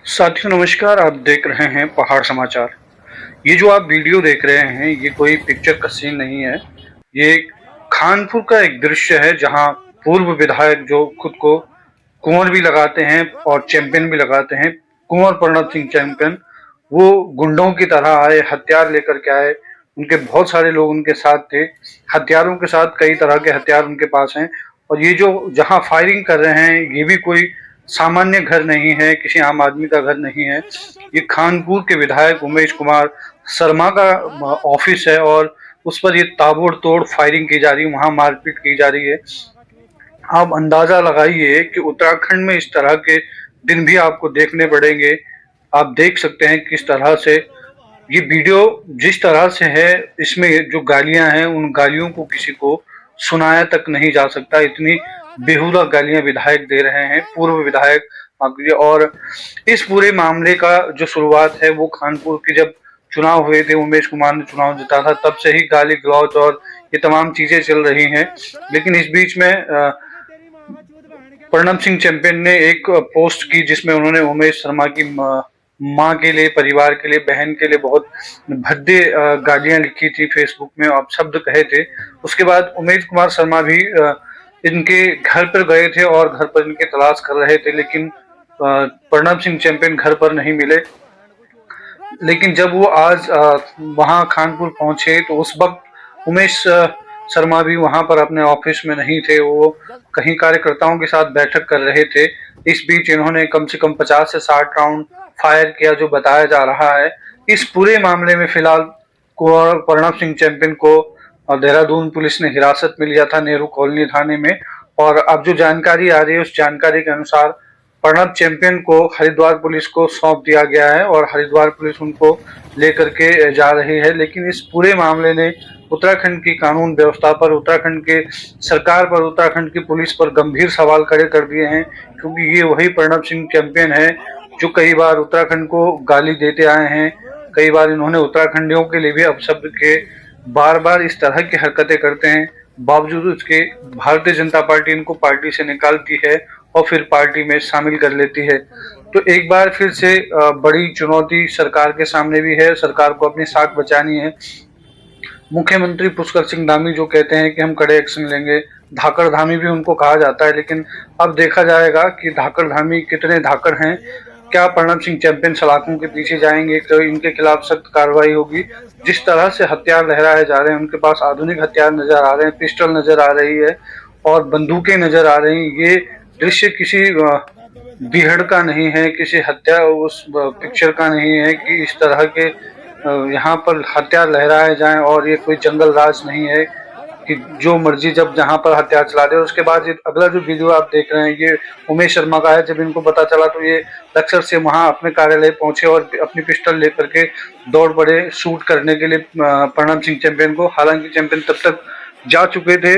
साथियों नमस्कार। आप देख रहे हैं पहाड़ समाचार। ये जो आप वीडियो देख रहे हैं ये कोई पिक्चर का सीन नहीं है। ये खानपुर का एक दृश्य है जहां पूर्व विधायक जो खुद को कुंवर भी लगाते हैं और चैंपियन भी लगाते हैं, कुंवर प्रणब सिंह चैंपियन, वो गुंडों की तरह आए, हथियार लेकर के आए। उनके बहुत सारे लोग उनके साथ थे, हथियारों के साथ, कई तरह के हथियार उनके पास हैं। और ये जो जहां फायरिंग कर रहे हैं ये भी कोई सामान्य घर नहीं है, किसी आम आदमी का घर नहीं है। ये खानपुर के विधायक उमेश कुमार शर्मा का ऑफिस है और उस पर ये ताबड़तोड़ फायरिंग की जा रही है, वहां मारपीट की जा रही है। आप अंदाजा लगाइए कि उत्तराखंड में इस तरह के दिन भी आपको देखने पड़ेंगे। आप देख सकते हैं किस तरह से ये वीडियो जिस तरह से है, इसमें जो गालियां हैं उन गालियों को किसी को सुनाया तक नहीं जा सकता। इतनी बेहुदा गालियां विधायक दे रहे हैं, पूर्व विधायक। और इस पूरे मामले का जो शुरुआत है वो खानपुर की जब चुनाव हुए थे, उमेश कुमार ने चुनाव जीता था, तब से ही गाली गलौज और ये तमाम चीजें चल रही हैं। लेकिन इस बीच में प्रणब सिंह चैंपियन ने एक पोस्ट की जिसमें उन्होंने उमेश शर्मा की माँ के लिए, परिवार के लिए, बहन के लिए बहुत भद्दे गालियां लिखी थी फेसबुक में, आप शब्द कहे थे। उसके बाद उमेश कुमार शर्मा भी इनके घर पर गए थे और घर पर इनके तलाश कर रहे थे, लेकिन प्रणब सिंह चैंपियन घर पर नहीं मिले। लेकिन जब वो आज वहां खानपुर पहुंचे तो उस वक्त उमेश शर्मा भी वहां पर अपने ऑफिस में नहीं थे, वो कहीं कार्यकर्ताओं के साथ बैठक कर रहे थे। इस बीच इन्होंने कम से कम 50 से 60 राउंड फायर किया, जो बताया जा रहा है। इस पूरे मामले में फिलहाल प्रणब सिंह चैंपियन को देहरादून पुलिस ने हिरासत में लिया था, नेहरू कॉलोनी थाने में। और अब जो जानकारी आ रही है उस जानकारी के अनुसार प्रणब चैंपियन को हरिद्वार पुलिस को सौंप दिया गया है और हरिद्वार पुलिस उनको लेकर के जा रही है। लेकिन इस पूरे मामले ने उत्तराखंड की कानून व्यवस्था पर, उत्तराखंड के सरकार पर, उत्तराखंड की पुलिस पर गंभीर सवाल खड़े कर दिए हैं, क्योंकि ये वही प्रणब सिंह चैंपियन है जो कई बार उत्तराखंड को गाली देते आए हैं। कई बार इन्होंने उत्तराखंडियों के लिए भी अपशब्द के, बार बार इस तरह की हरकतें करते हैं। बावजूद उसके भारतीय जनता पार्टी इनको पार्टी से निकालती है और फिर पार्टी में शामिल कर लेती है। तो एक बार फिर से बड़ी चुनौती सरकार के सामने भी है। सरकार को अपनी साख बचानी है। मुख्यमंत्री पुष्कर सिंह धामी जो कहते हैं कि हम कड़े एक्शन लेंगे, धाकड़ धामी भी उनको कहा जाता है, लेकिन अब देखा जाएगा कि धाकड़ धामी कितने धाकड़ हैं। क्या प्रणब सिंह चैंपियन सलाखों के पीछे जाएंगे तो इनके खिलाफ सख्त कार्रवाई होगी। जिस तरह से हथियार लहराए जा रहे हैं, उनके पास आधुनिक हथियार नजर आ रहे हैं, पिस्टल नजर आ रही है और बंदूकें नजर आ रही हैं। ये दृश्य किसी बीहड़ का नहीं है, किसी हत्या उस पिक्चर का नहीं है कि इस तरह के यहाँ पर हथियार लहराए जाएं। और ये कोई जंगल राज नहीं है कि जो मर्जी जब जहाँ पर हथियार चला दे। उसके बाद ये अगला जो वीडियो आप देख रहे हैं ये उमेश शर्मा का है। जब इनको पता चला तो ये लक्सर से वहां अपने कार्यालय पहुंचे और अपनी पिस्टल लेकर के दौड़ पड़े शूट करने के लिए प्रणब सिंह चैंपियन को। हालांकि चैंपियन तब तक जा चुके थे।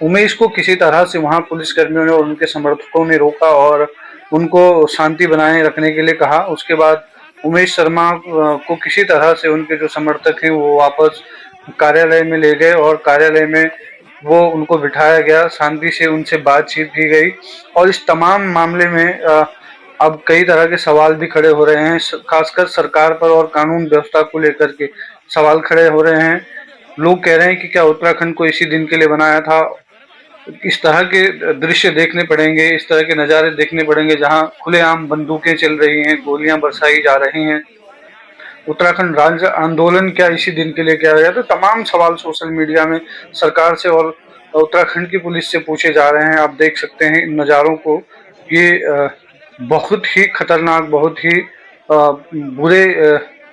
उमेश को किसी तरह से वहां पुलिसकर्मियों ने और उनके समर्थकों ने रोका और उनको शांति बनाए रखने के लिए कहा। उसके बाद उमेश शर्मा को किसी तरह से उनके जो समर्थक हैं वो वापस कार्यालय में ले गए और कार्यालय में वो उनको बिठाया गया, शांति से उनसे बातचीत की गई। और इस तमाम मामले में अब कई तरह के सवाल भी खड़े हो रहे हैं, खासकर सरकार पर और कानून व्यवस्था को लेकर के सवाल खड़े हो रहे हैं। लोग कह रहे हैं कि क्या उत्तराखंड को इसी दिन के लिए बनाया था। इस तरह के दृश्य देखने पड़ेंगे, इस तरह के नज़ारे देखने पड़ेंगे जहां खुलेआम बंदूकें चल रही हैं, गोलियां बरसाई जा रही हैं। उत्तराखंड राज्य आंदोलन क्या इसी दिन के लिए किया गया? तो तमाम सवाल सोशल मीडिया में सरकार से और उत्तराखंड की पुलिस से पूछे जा रहे हैं। आप देख सकते हैं इन नज़ारों को। ये बहुत ही खतरनाक, बहुत ही बुरे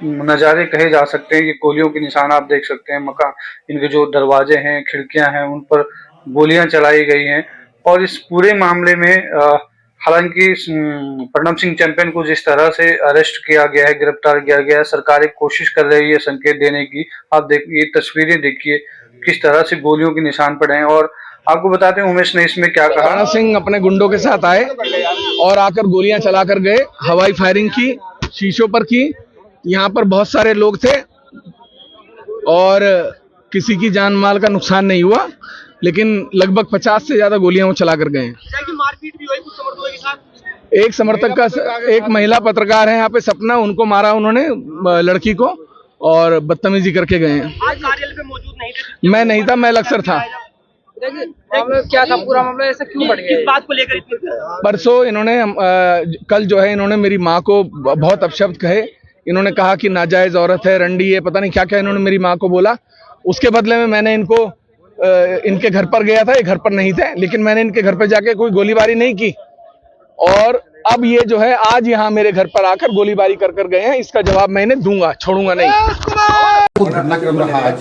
नज़ारे कहे जा सकते हैं। ये गोलियों के निशान आप देख सकते हैं, मकान, इनके जो दरवाजे हैं, खिड़कियां हैं, उन पर गोलियां चलाई गई हैं। और इस पूरे मामले में हालांकि प्रणब सिंह चैंपियन को जिस तरह से अरेस्ट किया गया है, गिरफ्तार किया गया है, सरकार एक कोशिश कर रही है संकेत देने की। आप देखिए, तस्वीरें देखिए किस तरह से गोलियों के निशान पड़े हैं। और आपको बताते हैं उमेश ने इसमें क्या कहा। प्रणब सिंह अपने गुंडों के साथ आए और आकर गोलियां चलाकर गए, हवाई फायरिंग की, शीशों पर की। यहाँ पर बहुत सारे लोग थे और किसी की जान माल का नुकसान नहीं हुआ, लेकिन लगभग 50 से ज्यादा गोलियां वो चला कर गए हैं। मारपीट भी हुई कुछ समर्थकों के साथ। एक समर्थक का, एक महिला पत्रकार है यहाँ पे सपना, उनको मारा उन्होंने, लड़की को, और बदतमीजी करके गए हैं। आज कार्यालय पे मौजूद नहीं थे? मैं नहीं था, मैं लक्सर था। मामला क्या था, पूरा मामला ऐसा क्यों बढ़ गया? किस बात को लेकर इतनी? परसों इन्होंने कल जो है इन्होंने मेरी माँ को बहुत अपशब्द कहे। इन्होंने कहा कि नाजायज औरत है, रंडी है, पता नहीं क्या क्या इन्होंने मेरी माँ को बोला। उसके बदले में मैंने इनको इनके घर पर गया था, ये घर पर नहीं थे, लेकिन मैंने इनके घर पर जाके कोई गोलीबारी नहीं की। और अब ये जो है आज यहाँ मेरे घर पर आकर गोलीबारी कर कर गए हैं। इसका जवाब मैं इन्हें दूंगा, छोड़ूंगा नहीं। घटनाक्रम रहा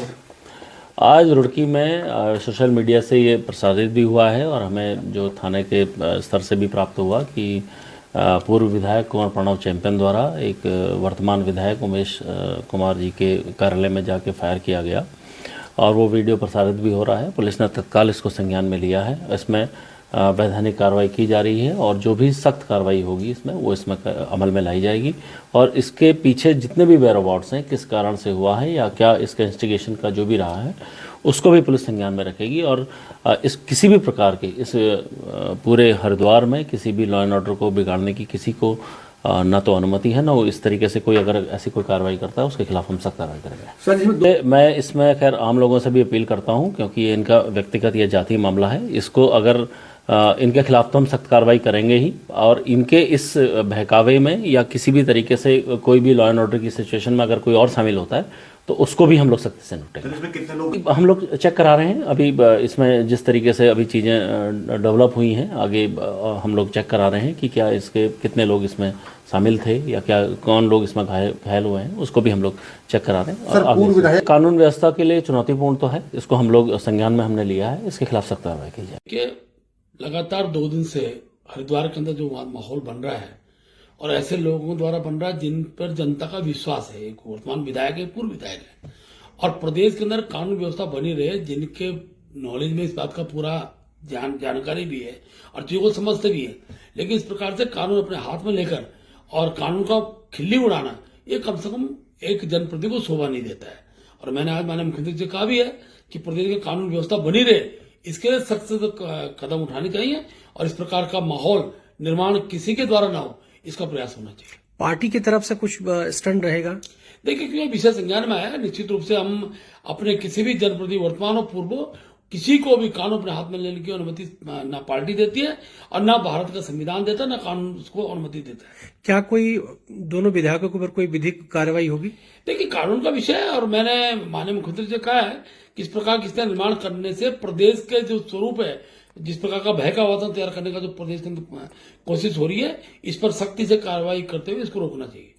आज रुड़की में सोशल मीडिया से ये प्रसारित भी हुआ है और हमें जो थाने के स्तर से भी प्राप्त हुआ कि पूर्व विधायक कुंवर प्रणव चैंपियन द्वारा एक वर्तमान विधायक उमेश कुमार जी के कार्यालय में जाके फायर किया गया और वो वीडियो प्रसारित भी हो रहा है। पुलिस ने तत्काल इसको संज्ञान में लिया है। इसमें वैधानिक कार्रवाई की जा रही है और जो भी सख्त कार्रवाई होगी इसमें वो इसमें अमल में लाई जाएगी और इसके पीछे जितने भी वेयरअबाउट्स हैं, किस कारण से हुआ है या क्या इसका इंस्टिगेशन का जो भी रहा है, उसको भी पुलिस संज्ञान में रखेगी। और इस किसी भी प्रकार के इस पूरे हरिद्वार में किसी भी लॉ एंड ऑर्डर को बिगाड़ने की किसी को ना तो अनुमति है, ना वो इस तरीके से कोई अगर ऐसी कोई कार्रवाई करता है उसके खिलाफ हम सख्त कार्रवाई करेंगे। मैं इसमें खैर आम लोगों से भी अपील करता हूं क्योंकि ये इनका व्यक्तिगत या जातीय मामला है। इसको अगर इनके खिलाफ तो हम सख्त कार्रवाई करेंगे ही और इनके इस बहकावे में या किसी भी तरीके से कोई भी लॉ एंड ऑर्डर की सिचुएशन में अगर कोई और शामिल होता है तो उसको भी हम लोग सख्ती से निपटेंगे। कितने लोग हम लोग चेक करा रहे हैं अभी इसमें जिस तरीके से अभी चीज़ें डेवलप हुई हैं, आगे हम लोग चेक करा रहे हैं कि क्या इसके कितने लोग इसमें शामिल थे या क्या कौन लोग इसमें घायल हुए हैं, उसको भी हम लोग चेक करा रहे हैं। और कानून व्यवस्था के लिए चुनौतीपूर्ण तो है, इसको हम लोग संज्ञान में हमने लिया है, इसके खिलाफ सख्त कार्रवाई की जाए। लगातार 2 दिन से हरिद्वार के अंदर जो माहौल बन रहा है और ऐसे लोगों द्वारा बन रहा है जिन पर जनता का विश्वास है, एक वर्तमान विधायक है, पूर्व विधायक है, और प्रदेश के अंदर कानून व्यवस्था बनी रहे जिनके नॉलेज में इस बात का पूरा जानकारी भी है और चीजों को समझते भी है, लेकिन इस प्रकार से कानून अपने हाथ में लेकर और कानून का खिल्ली उड़ाना ये कम से कम एक जनप्रतिनिधि को शोभा नहीं देता है। और मैंने आज माननीय मुख्यमंत्री जी कहा भी है कि प्रदेश की कानून व्यवस्था बनी रहे, इसके लिए सख्त से कदम उठाने चाहिए और इस प्रकार का माहौल निर्माण किसी के द्वारा ना हो, इसका प्रयास होना चाहिए। पार्टी की तरफ से कुछ स्टंट रहेगा? देखिए, क्योंकि विषय संज्ञान में आया, निश्चित रूप से हम अपने किसी भी जनप्रतिनिधि वर्तमान और पूर्व किसी को भी कानून अपने हाथ में लेने की अनुमति ना पार्टी देती है और ना भारत का संविधान देता है, ना कानून उसको अनुमति देता है। क्या कोई दोनों विधायकों के ऊपर कोई विधिक कार्रवाई होगी? देखिए, कानून का विषय है और मैंने माननीय मुख्यमंत्री से कहा है कि इस प्रकार की निर्माण करने से प्रदेश के जो स्वरूप है, जिस प्रकार का भय का वातावरण तैयार करने का जो प्रदेश के अंदर कोशिश हो रही है, इस पर सख्ती से कार्रवाई करते हुए इसको रोकना चाहिए।